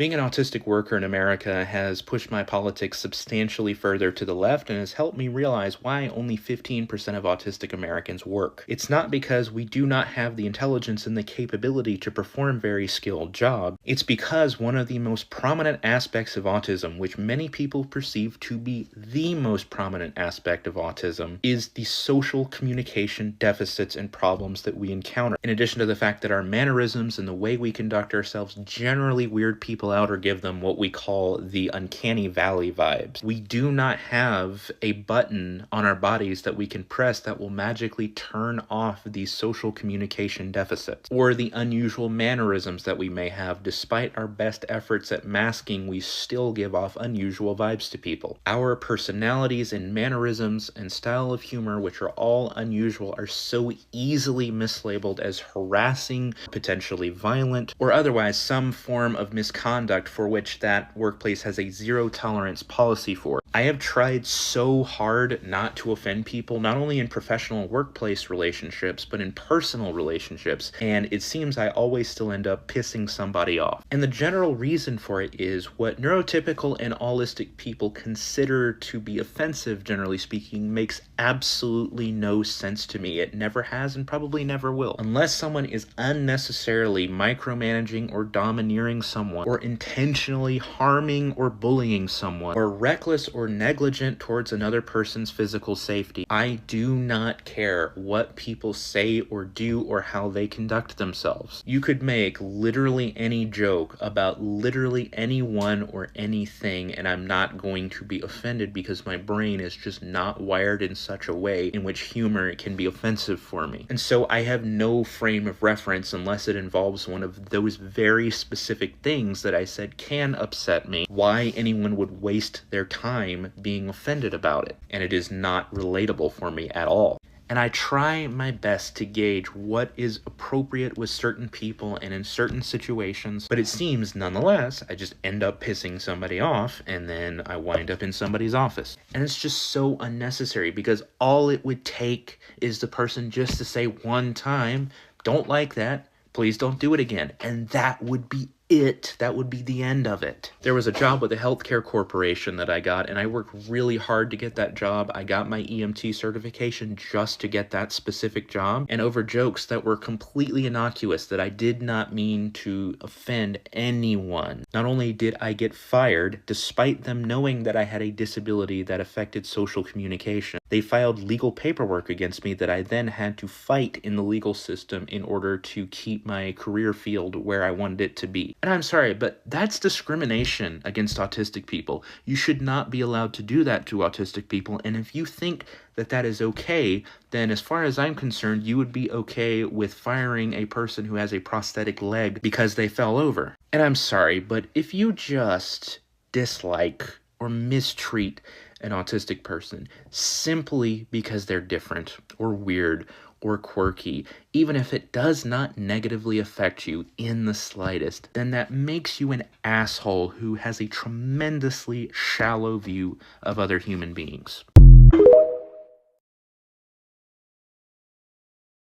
Being an autistic worker in America has pushed my politics substantially further to the left and has helped me realize why only 15% of autistic Americans work. It's not because we do not have the intelligence and the capability to perform very skilled jobs. It's because one of the most prominent aspects of autism, which many people perceive to be the most prominent aspect of autism, is the social communication deficits and problems that we encounter. In addition to the fact that our mannerisms and the way we conduct ourselves generally weird people out or give them what we call the uncanny valley vibes. We do not have a button on our bodies that we can press that will magically turn off these social communication deficits or the unusual mannerisms that we may have. Despite our best efforts at masking, we still give off unusual vibes to people. Our personalities and mannerisms and style of humor, which are all unusual, are so easily mislabeled as harassing, potentially violent, or otherwise some form of misconduct for which that workplace has a zero tolerance policy for. I have tried so hard not to offend people, not only in professional workplace relationships, but in personal relationships, and it seems I always still end up pissing somebody off. And the general reason for it is what neurotypical and autistic people consider to be offensive, generally speaking, makes absolutely no sense to me. It never has and probably never will. Unless someone is unnecessarily micromanaging or domineering someone, or intentionally harming or bullying someone, or reckless or negligent towards another person's physical safety, I do not care what people say or do or how they conduct themselves. You could make literally any joke about literally anyone or anything, and I'm not going to be offended because my brain is just not wired in such a way in which humor can be offensive for me. And so I have no frame of reference unless it involves one of those very specific things that I said can upset me, why anyone would waste their time being offended about it. And it is not relatable for me at all. And I try my best to gauge what is appropriate with certain people and in certain situations, but it seems nonetheless, I just end up pissing somebody off and then I wind up in somebody's office. And it's just so unnecessary because all it would take is the person just to say one time, "Don't like that, please don't do it again." And that would be it. That would be the end of it. There was a job with a healthcare corporation that I got, and I worked really hard to get that job. I got my EMT certification just to get that specific job, and over jokes that were completely innocuous that I did not mean to offend anyone. Not only did I get fired, despite them knowing that I had a disability that affected social communication, they filed legal paperwork against me that I then had to fight in the legal system in order to keep my career field where I wanted it to be. And I'm sorry, but that's discrimination against autistic people. You should not be allowed to do that to autistic people. And if you think that that is okay, then as far as I'm concerned, you would be okay with firing a person who has a prosthetic leg because they fell over. And I'm sorry, but if you just dislike or mistreat an autistic person simply because they're different or weird or quirky, even if it does not negatively affect you in the slightest, then that makes you an asshole who has a tremendously shallow view of other human beings.